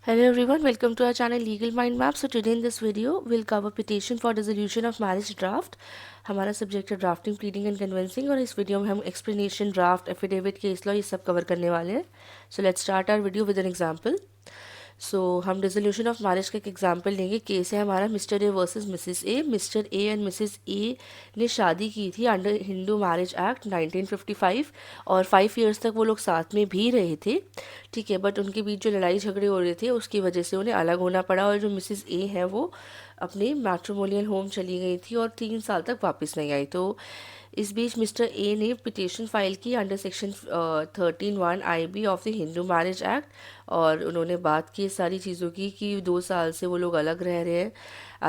Hello everyone, welcome to our channel Legal Mind Map. So today in this video, we'll cover petition for dissolution of marriage draft. हमारा subject है drafting, pleading and conveyancing और इस video में हम explanation, draft, affidavit, case law ये सब cover करने वाले हैं. So let's start our video with an example. So हम डिसोल्यूशन ऑफ मैरिज का एक एग्जांपल लेंगे. केस है हमारा Mr A versus Mrs A. Mr A and Mrs A ने शादी की थी अंडर हिंदू मैरिज एक्ट 1955 और 5 इयर्स तक वो लोग साथ में भी रहे थे. ठीक है, बट उनके बीच जो लड़ाई झगड़े हो रहे थे उसकी वजह से उन्हें अलग होना पड़ा और जो मिसेस ए हैं वो अपने मैट्रिमोनियल होम चली गई थी और 3 साल तक वापस नहीं आई. तो इस बीच मिस्टर ए ने पिटीशन फाइल की under section 13(1) of the Hindu marriage act और उन्होंने बात की सारी चीज़ों की कि 2 साल से वो लोग अलग रह रहे हैं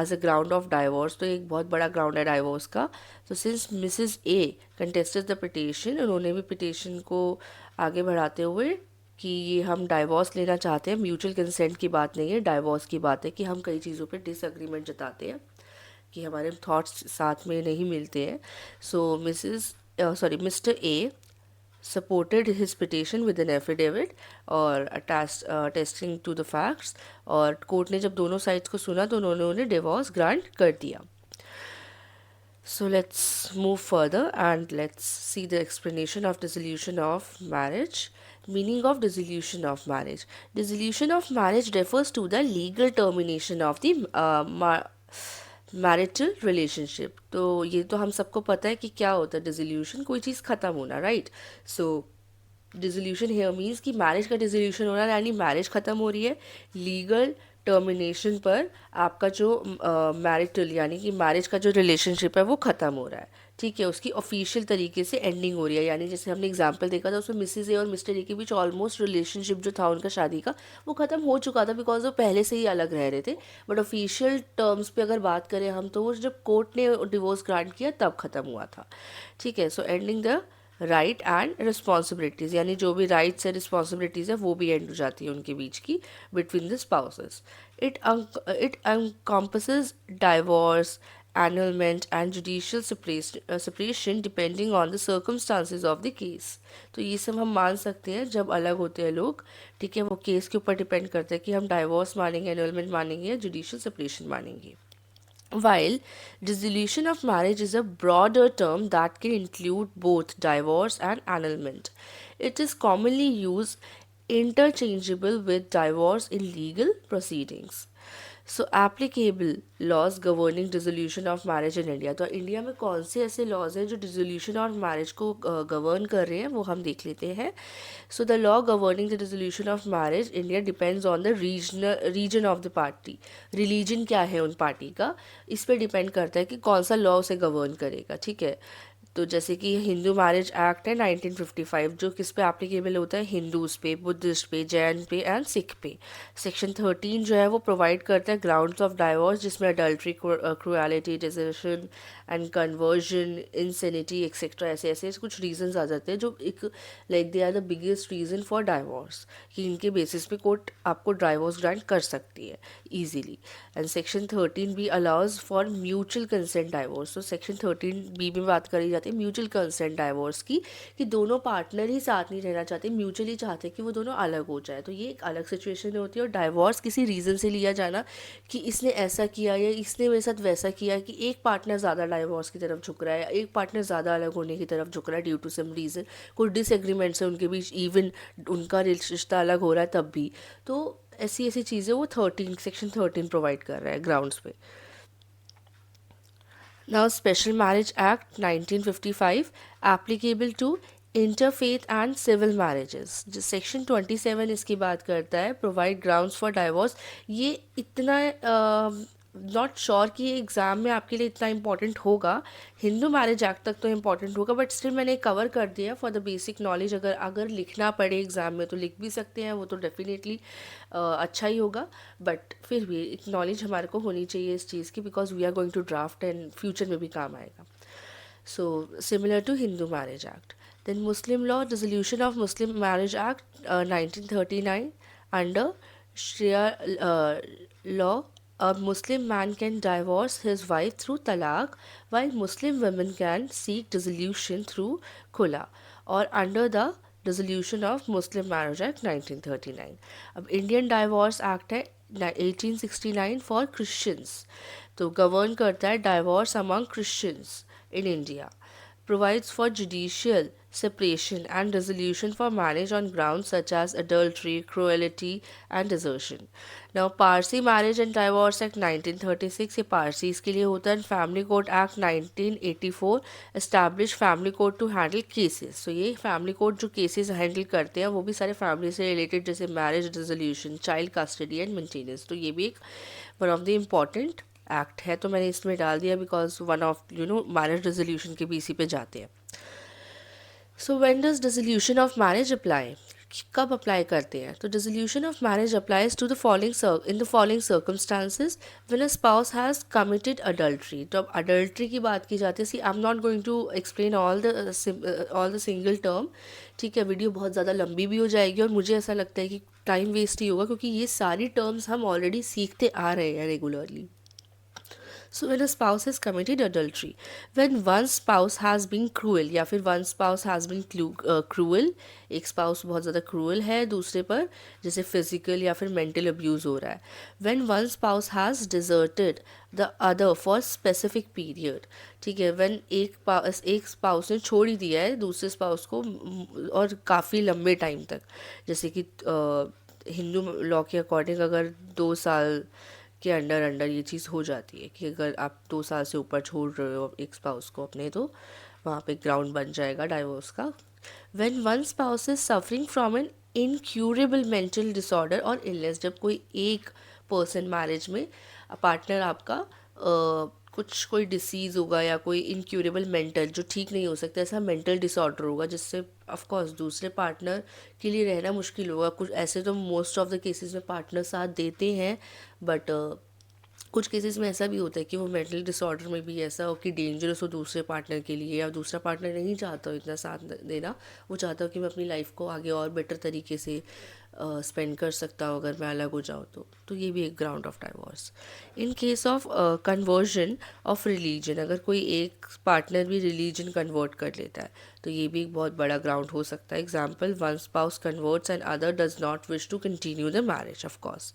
as a ground of divorce. तो एक बहुत बड़ा ग्राउंड है डाइवोर्स का. तो since Mrs A contested the petition, उन्होंने भी पिटीशन को आगे बढ़ाते हुए कि ये हम डाइवोर्स लेना चाहते हैं, म्यूचुअल कंसेंट की बात नहीं है, डाइवोर्स की बात है कि हम कई चीज़ों पे डिसएग्रीमेंट जताते हैं कि हमारे थॉट्स साथ में नहीं मिलते हैं. So Mr A supported his petition with an affidavit और attesting to the facts. और कोर्ट ने जब दोनों साइड्स को सुना तो उन्होंने उन्हें डिवोर्स ग्रांट कर दिया. So let's move further and let's see the explanation of dissolution of marriage. Meaning of dissolution of marriage. Dissolution of marriage refers to the legal termination of the marital relationship. तो ये तो हम सबको पता है कि क्या होता है डिसोल्यूशन, कोई चीज़ ख़त्म होना, right. So dissolution here means कि मैरिज का डिसोल्यूशन होना, यानी मैरिज ख़त्म हो रही है. लीगल टर्मिनेशन पर आपका जो मैरिटल यानी कि मैरिज का जो रिलेशनशिप है वो ख़त्म हो रहा है. ठीक है, उसकी ऑफिशियल तरीके से एंडिंग हो रही है. यानी जैसे हमने एग्जांपल देखा था उसमें मिसेस ए और मिस्टर ए के बीच ऑलमोस्ट रिलेशनशिप जो था उनका शादी का वो ख़त्म हो चुका था बिकॉज वो पहले से ही अलग रह रहे थे. बट ऑफिशियल टर्म्स पे अगर बात करें हम तो वो जब कोर्ट ने डिवोर्स ग्रांट किया तब ख़त्म हुआ था. ठीक है, सो ending the right and responsibilities, यानी जो भी राइट्स है रिस्पॉन्सिबिलिटीज़ है वो भी एंड हो जाती है उनके बीच की between the spouses. It encompasses divorce, annulment and judicial separation depending on the circumstances of the case. तो ये सब हम मान सकते हैं जब अलग होते हैं लोग. ठीक है, वो केस के ऊपर डिपेंड करता है कि हम डाइवोर्स मानेंगे, एनुअलमेंट मानेंगे या जुडिशियल सेपरेशन मानेंगे. While dissolution of marriage is a broader term that can include both divorce and annulment, it is commonly used interchangeable with divorce in legal proceedings. So applicable laws governing dissolution of marriage in India. तो India में कौन से ऐसे laws हैं जो dissolution और marriage को govern कर रहे हैं वो हम देख लेते हैं. So the law governing the dissolution of marriage India depends on the reason of the party. Religion क्या है उन पार्टी का, इस पर डिपेंड करता है कि कौन सा लॉ उसे गवर्न करेगा. ठीक है, तो जैसे कि हिंदू मैरिज एक्ट है 1955 जो किस पे एप्लीकेबल होता है, हिंदूज पे, बुद्धिस्ट पे, जैन पे एंड सिख पे. सेक्शन 13 जो है वो प्रोवाइड करता है ग्राउंड्स ऑफ डाइवोर्स जिसमें adultery, cruelty, desertion and conversion, insanity etcetera ऐसे ऐसे कुछ रीजंस आ जाते हैं जो एक like they are the biggest reason for divorce कि इनके बेसिस पे कोर्ट आपको डाइवोर्स ग्रांट कर सकती है easily. And section 13 allows for mutual consent divorce. तो सेक्शन 13 में बात करी जाती है म्यूचुअल कंसेंट डाइवोर्स की कि दोनों पार्टनर ही साथ नहीं रहना चाहते, म्यूचुअली चाहते कि वो दोनों अलग हो जाए. तो ये एक अलग सिचुएशन होती है. और डाइवोर्स किसी रीज़न से लिया जाना कि इसने ऐसा किया या इसने मेरे साथ वैसा किया कि एक पार्टनर ज़्यादा डाइवोर्स की तरफ झुक रहा है या एक पार्टनर ज़्यादा अलग होने की तरफ झुक रहा है ड्यू टू सम रीज़न, कोई डिसएग्रीमेंट्स है उनके बीच, इवन उनका रिश्ता अलग हो रहा है तब भी. तो ऐसी ऐसी चीज़ें वो सेक्शन 13 प्रोवाइड कर रहा है ग्राउंड्स पे. Now special marriage act 1955 applicable to interfaith and civil marriages. जो सेक्शन 27 इसकी बात करता है प्रोवाइड ग्राउंड्स फॉर डाइवोर्स. ये इतना नॉट श्योर कि ये एग्ज़ाम में आपके लिए इतना इंपॉर्टेंट होगा. हिंदू मैरिज एक्ट तक तो इंपॉर्टेंट होगा बट स्टिल मैंने कवर कर दिया फॉर द बेसिक नॉलेज. अगर अगर लिखना पड़े एग्ज़ाम में तो लिख भी सकते हैं, वो तो डेफिनेटली अच्छा ही होगा. बट फिर भी एक नॉलेज हमारे को होनी चाहिए इस चीज़ की because we are going to draft and future में भी काम आएगा. So similar to Hindu Marriage Act. Then Muslim law, dissolution of Muslim Marriage Act 1939. Under Sharia law, a Muslim man can divorce his wife through talaq, while Muslim women can seek dissolution through khula. Or under the dissolution of Muslim marriage act 1939। अब Indian divorce act है 1869 for Christians, तो govern करता है divorce among Christians in India, provides for judicial separation and resolution for marriage on grounds such as adultery, cruelty, and desertion. Now, Parsi Marriage and Divorce Act 1936 ये Parsis के लिए होता है. Family code act 1984 establish family code to handle cases. तो ये family code जो cases handle करते हैं वो भी सारे फैमिली से रिलेटेड, जैसे marriage dissolution, child custody and maintenance. तो ये भी एक one of the important act है, तो मैंने इसमें डाल दिया because one of marriage dissolution के भी इसी पे जाते हैं. So when does dissolution of marriage apply, कब अप्लाई करते हैं? तो dissolution of marriage applies to the following in the following circumstances when a spouse has committed adultery. तो अब अडल्ट्री की बात की जाती है. See I am not going to explain all the single term, ठीक है. वीडियो बहुत ज़्यादा लंबी भी हो जाएगी और मुझे ऐसा लगता है कि टाइम वेस्ट ही होगा, क्योंकि ये सारी टर्म्स हम ऑलरेडी सीखते आ रहे हैं regularly. So when a spouse has committed adultery, when one spouse has been cruel या फिर one spouse has been cruel, एक spouse बहुत ज़्यादा cruel है दूसरे पर, जैसे physical या फिर mental abuse हो रहा है. When one spouse has deserted the other for specific period, ठीक है. when एक spouse ने छोड़ ही दिया है दूसरे spouse को और काफ़ी लंबे टाइम तक, जैसे कि हिंदू लॉ के अकॉर्डिंग अगर 2 साल के अंडर ये चीज़ हो जाती है कि अगर आप 2 साल से ऊपर छोड़ रहे हो एक स्पाउस को अपने, तो वहाँ पे ग्राउंड बन जाएगा डाइवोर्स का. When one spouse is suffering from an incurable mental disorder और इलनेस, जब कोई एक पर्सन मैरिज में पार्टनर आपका कुछ कोई डिसीज़ होगा या कोई इनक्यूरेबल मेंटल जो ठीक नहीं हो सकता, ऐसा मेंटल डिसऑर्डर होगा जिससे ऑफ कोर्स दूसरे पार्टनर के लिए रहना मुश्किल होगा. कुछ ऐसे तो मोस्ट ऑफ द केसेस में पार्टनर साथ देते हैं, बट कुछ केसेस में ऐसा भी होता है कि वो मेंटल डिसऑर्डर में भी ऐसा हो कि डेंजरस हो दूसरे पार्टनर के लिए, या दूसरा पार्टनर नहीं चाहता हो इतना साथ देना, वो चाहता हो कि मैं अपनी लाइफ को आगे और बेटर तरीके से स्पेंड कर सकता हूँ अगर मैं अलग हो जाऊँ तो ये भी एक ground of divorce. In case of conversion of religion, अगर कोई एक पार्टनर भी रिलीजन कन्वर्ट कर लेता है तो ये भी एक बहुत बड़ा ग्राउंड हो सकता है. Example, one spouse converts and other does not wish to continue the marriage. Of course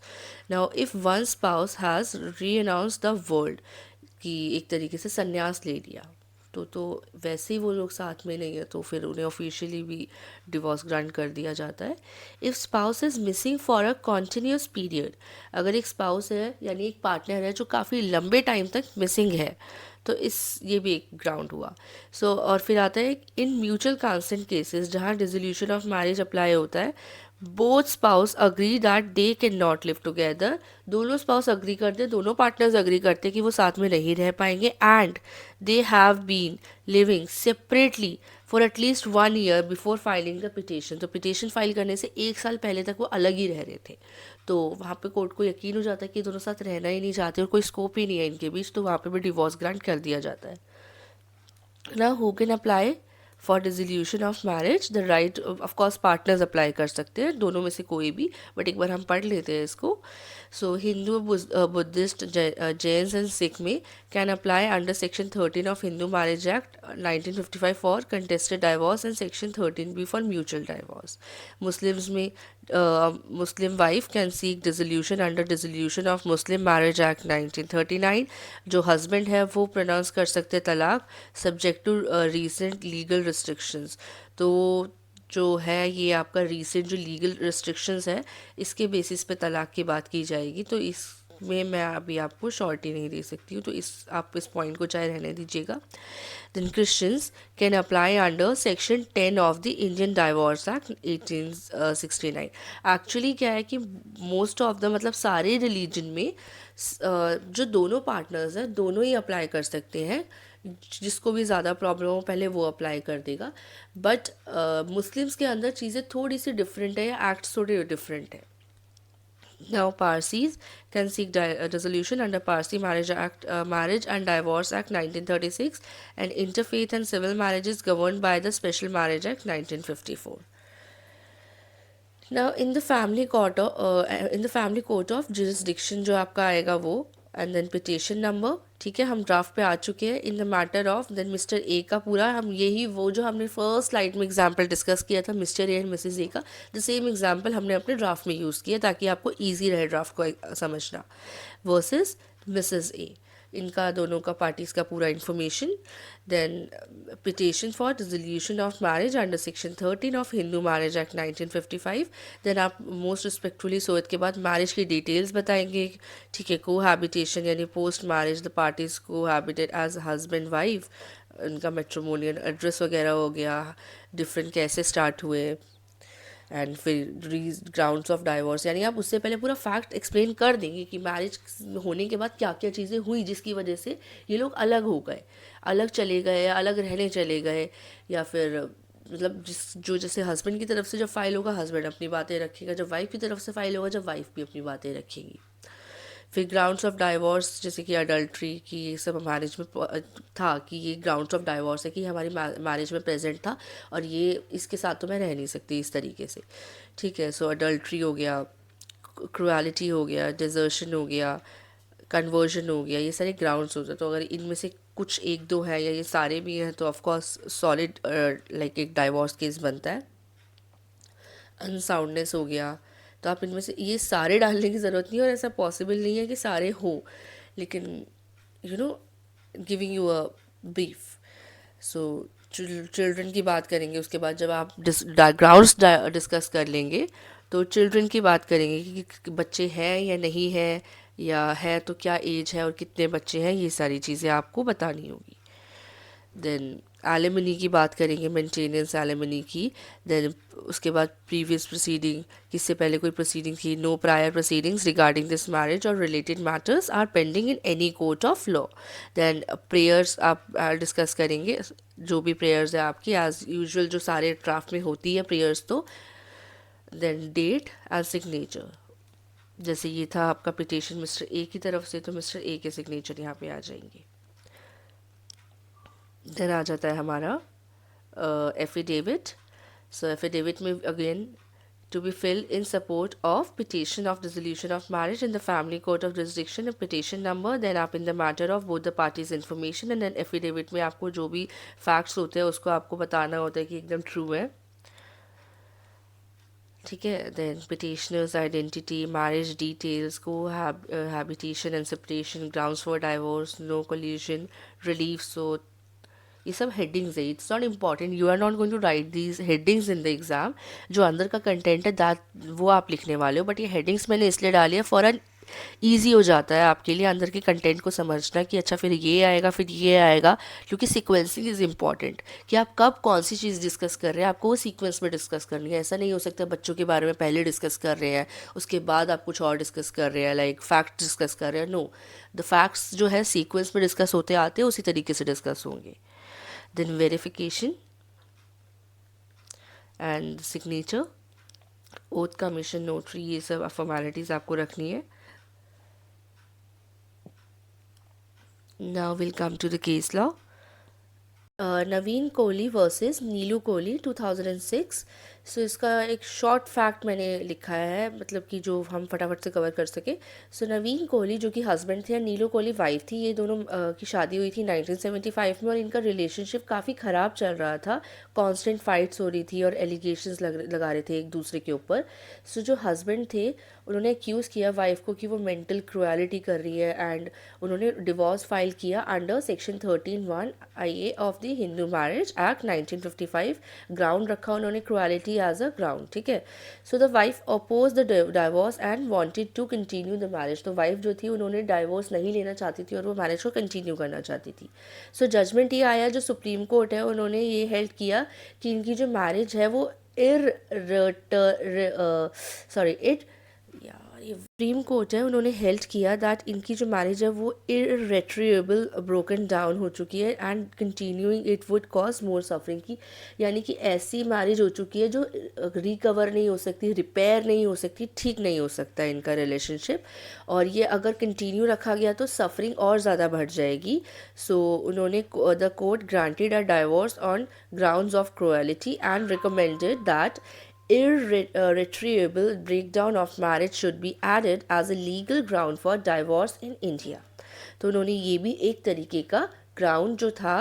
now if one spouse has renounce the world, कि एक तरीके से संन्यास ले लिया, तो वैसे ही वो लोग साथ में नहीं है तो फिर उन्हें ऑफिशियली भी डिवोर्स ग्रांट कर दिया जाता है. If spouse is missing for a continuous period, अगर एक स्पाउस है यानी एक पार्टनर है जो काफ़ी लंबे टाइम तक मिसिंग है, तो ये भी एक ग्राउंड हुआ. और फिर आता है इन म्यूचुअल कंसेंट केसेस, जहाँ डिसोल्यूशन ऑफ मैरिज अप्लाई होता है. Both spouse agree that they can not live together, दोनों स्पाउस अग्री करते, दोनों पार्टनर्स अग्री करते कि वो साथ में नहीं रह पाएंगे. And they have been living separately for at least 1 year before filing the petition. तो पिटिशन फाइल करने से 1 साल पहले तक वो अलग ही रह रहे थे, तो वहाँ पे कोर्ट को यकीन हो जाता है कि दोनों साथ रहना ही नहीं चाहते और कोई स्कोप ही नहीं है इनके बीच, तो वहाँ पे भी डिवोर्स ग्रांट कर दिया जाता है. ना who can apply for dissolution of marriage, the right of course partners apply कर सकते हैं, दोनों में से कोई भी, बट एक बार हम पढ़ लेते हैं इसको. So Hindu, Buddhist, Jains and Sikh में can apply under section 13 of Hindu marriage act 1955 for contested divorce and section 13B for mutual divorce. Muslims में Muslim wife can seek dissolution under dissolution of Muslim marriage act 1939. जो husband है वो pronounce कर सकते talaq subject to recent legal restrictions. तो जो है ये आपका रीसेंट जो लीगल रिस्ट्रिक्शंस है इसके बेसिस पे तलाक की बात की जाएगी, तो इसमें मैं अभी आपको शॉर्टी नहीं दे सकती हूँ, तो आप इस पॉइंट को चाहे रहने दीजिएगा. Then Christians can apply under section 10 of the Indian divorce act 1869. Actually क्या है कि मोस्ट ऑफ द मतलब सारे रिलीजन में जो दोनों पार्टनर्स हैं दोनों ही अप्लाई कर सकते हैं, जिसको भी ज़्यादा प्रॉब्लम हो पहले वो अप्लाई कर देगा. बट मुस्लिम्स के अंदर चीज़ें थोड़ी सी डिफरेंट है या एक्ट्स थोड़े डिफरेंट है. Now Parsis can seek dissolution under Parsi Marriage and Divorce Act 1936 and interfaith and civil marriages governed by the Special Marriage Act 1954. Now in the family court of jurisdiction जो आपका आएगा वो and then petition number, ठीक है, हम draft पे आ चुके हैं। In the matter of, then mister A का पूरा हम यही वो जो हमने फर्स्ट स्लाइड में एग्जांपल डिस्कस किया था mister A and Mrs A का, द सेम एग्जांपल हमने अपने ड्राफ्ट में यूज़ किया ताकि आपको ईजी रहे ड्राफ्ट को समझना। वर्सेस मिसेस ए, इनका दोनों का पार्टीज का पूरा information. Then petition for dissolution of marriage under section 13 of Hindu marriage act 1955। Then आप मोस्ट रिस्पेक्टफुली सोच के बाद मैरिज की डिटेल्स बताएंगे, ठीक है। कोहैबिटेशन यानी post marriage the parties cohabited as husband wife, उनका मैट्रिमोनियल एड्रेस वगैरह हो गया, डिफरेंट कैसे स्टार्ट हुए, एंड फिर ग्राउंड्स ऑफ डाइवोर्स, यानी आप उससे पहले पूरा फैक्ट एक्सप्लेन कर देंगे कि मैरिज होने के बाद क्या क्या चीज़ें हुई जिसकी वजह से ये लोग अलग हो गए, अलग चले गए, या अलग रहने चले गए, या फिर मतलब जिस जो जैसे हस्बैंड की तरफ से जब फाइल होगा हस्बैंड अपनी बातें रखेगा, जब वाइफ की तरफ से फाइल होगा जब वाइफ भी अपनी बातें रखेगी। फिर ग्राउंड्स ऑफ डाइवोर्स जैसे कि अडल्ट्री की, ये सब मैरिज में था कि ये ग्राउंड्स ऑफ डाइवोर्स है कि हमारी मैरिज में प्रेजेंट था और ये इसके साथ तो मैं रह नहीं सकती इस तरीके से, ठीक है। सो अडल्ट्री हो गया, क्रुएलिटी हो गया, डिजर्शन हो गया, कन्वर्जन हो गया, ये सारे ग्राउंड्स होते हैं। तो अगर इनमें से कुछ एक दो है या ये सारे भी हैं तो ऑफकोर्स सॉलिड लाइक एक डाइवोर्स केस बनता है। अनसाउंडनेस हो गया, तो आप इनमें से ये सारे डालने की ज़रूरत नहीं है और ऐसा पॉसिबल नहीं है कि सारे हो, लेकिन you know giving you a brief. So children की बात करेंगे, उसके बाद जब आप ग्राउंड्स डिस्कस कर लेंगे तो चिल्ड्रन की बात करेंगे कि बच्चे हैं या नहीं है, या है तो क्या एज है और कितने बच्चे हैं, ये सारी चीज़ें आपको बतानी होगी। देन एलिमनी की बात करेंगे, मेंटेनेंस एलिमनी की। देन उसके बाद प्रीवियस प्रोसीडिंग, किससे पहले कोई प्रोसीडिंग थी, no prior proceedings regarding this marriage और related matters are pending in any court of law. Then prayers आप डिस्कस करेंगे, जो भी प्रेयर्स है आपकी एज यूजुअल जो सारे ड्राफ्ट में होती है प्रेयर्स तो। देन डेट एंड सिग्नेचर, जैसे ये था आपका पिटिशन मिस्टर ए की तरफ से तो मिस्टर ए के सिग्नेचर यहाँ पे आ जाएंगे। देन आ जाता है हमारा एफिडेविट। सो एफिडेविट में again to be filled in support of petition of dissolution of marriage in the family court of jurisdiction, a petition number, then आप in the matter of both the parties information, and then affidavit में आपको जो भी facts होते हैं उसको आपको बताना होता है कि एकदम true है, ठीक है। Then petitioner's identity, marriage details, cohabitation and separation, grounds for divorce, no collusion, relief, so ये सब हेडिंग्स है। It's not important, you are not going to write these headings in the exam. जो अंदर का content है that वो आप लिखने वाले हो, बट ये हेडिंग्स मैंने इसलिए डाली है फॉर एन ईजी हो जाता है आपके लिए अंदर के कंटेंट को समझना कि अच्छा फिर ये आएगा फिर ये आएगा, क्योंकि सीक्वेंसिंग इज़ इम्पॉर्टेंट कि आप कब कौन सी चीज़ डिस्कस कर रहे हैं, आपको वो सीक्वेंस में डिस्कस करनी है। ऐसा नहीं हो सकता बच्चों के बारे में पहले डिस्कस कर रहे हैं उसके बाद आप कुछ और डिस्कस कर रहे हैं, लाइक फैक्ट डिस्कस कर रहे हैं। नो, द फैक्ट्स जो है सीक्वेंस में डिस्कस होते आते हैं उसी तरीके से डिस्कस होंगे। Then verification and signature, oath, commission, notary, ये सब फॉर्मेलिटीज़ आपको रखनी है। Now we'll come to the case law. Naveen Kohli versus Neelu Kohli 2006। So इसका एक शॉर्ट फैक्ट मैंने लिखा है, मतलब कि जो हम फटाफट से कवर कर सके। सो नवीन कोहली जो कि हस्बैंड थे और नीलू कोहली वाइफ थी, ये दोनों की शादी हुई थी 1975 में और इनका रिलेशनशिप काफ़ी ख़राब चल रहा था। कांस्टेंट फाइट्स हो रही थी और एलिगेशंस लगा रहे थे एक दूसरे के ऊपर। सो जो हस्बैंड थे उन्होंने एक्यूज़ किया वाइफ को कि वो मेंटल क्रुएलिटी कर रही है, एंड उन्होंने डिवोर्स फाइल किया under section 13(1) IA of the Hindu marriage act 1955। Ground रखा उन्होंने क्रुएलिटी एज अ ग्राउंड, ठीक है। So the wife oppose the divorce and wanted to continue the marriage. तो वाइफ जो थी उन्होंने डाइवोर्स नहीं लेना चाहती थी और वो मैरिज को कंटिन्यू करना चाहती थी। सो जजमेंट ये आया, जो सुप्रीम कोर्ट है उन्होंने ये हेल्ड किया कि इनकी जो मैरिज है वो ये सुप्रीम कोर्ट है उन्होंने हेल्ड किया दैट इनकी जो मैरिज है वो इररेट्रिएबल ब्रोकन डाउन हो चुकी है and continuing it would cause more suffering की, यानी कि ऐसी मैरिज हो चुकी है जो रिकवर नहीं हो सकती, रिपेयर नहीं हो सकती, ठीक नहीं हो सकता इनका रिलेशनशिप, और ये अगर कंटिन्यू रखा गया तो सफरिंग और ज़्यादा बढ़ जाएगी। सो उन्होंने the court granted a divorce on grounds of cruelty and recommended that irretrievable breakdown of marriage should be added as a legal ground for divorce in India. तो उन्होंने ये भी एक तरीके का ग्राउंड जो था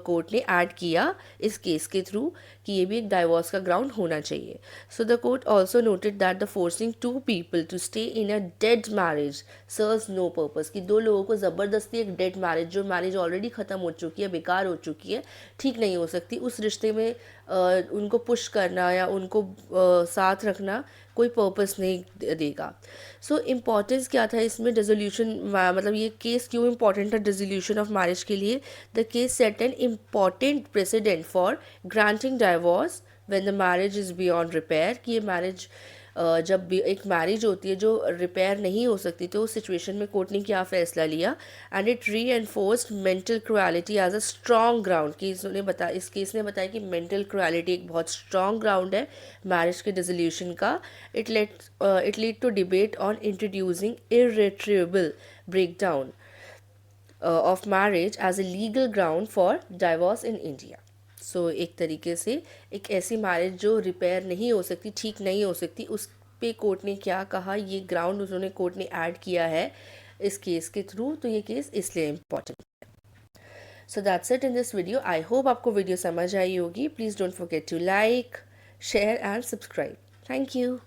कोर्ट ने ऐड किया इस केस के थ्रू कि ये भी एक डाइवोर्स का ग्राउंड होना चाहिए. So the court also noted that the forcing to people to stay in a dead marriage serves no purpose, कि दो लोगों को ज़बरदस्ती एक डेड मैरिज, जो मैरिज ऑलरेडी ख़त्म हो चुकी है, बेकार हो चुकी है, ठीक नहीं हो सकती, उस रिश्ते में उनको पुश करना या उनको साथ रखना कोई पर्पस नहीं देगा. सो इम्पॉर्टेंस क्या था इसमें डिसोल्यूशन, मतलब ये केस क्यों इम्पॉर्टेंट था डिसोल्यूशन ऑफ मैरिज के लिए. The case set an important president for granting divorce when the marriage is beyond repair, कि ये मैरिज जब भी एक मैरिज होती है जो रिपेयर नहीं हो सकती, तो उस सिचुएशन में कोर्ट ने क्या फ़ैसला लिया. And it reinforced mental cruelty as a strong ground, कि इस केस ने बताया कि मेंटल क्रुएलिटी एक बहुत स्ट्रॉन्ग ग्राउंड है मैरिज के डिसोल्यूशन का. It lead to debate on introducing irretrievable breakdown of marriage as a legal ground for divorce in India. So एक तरीके से एक ऐसी मैरिज जो रिपेयर नहीं हो सकती, ठीक नहीं हो सकती, उस पे कोर्ट ने क्या कहा, ये ग्राउंड उन्होंने कोर्ट ने ऐड किया है इस केस के थ्रू. तो ये केस इसलिए important. So that's it in this video. I hope आपको वीडियो समझ आई होगी. Please don't forget to like, share and subscribe. Thank you.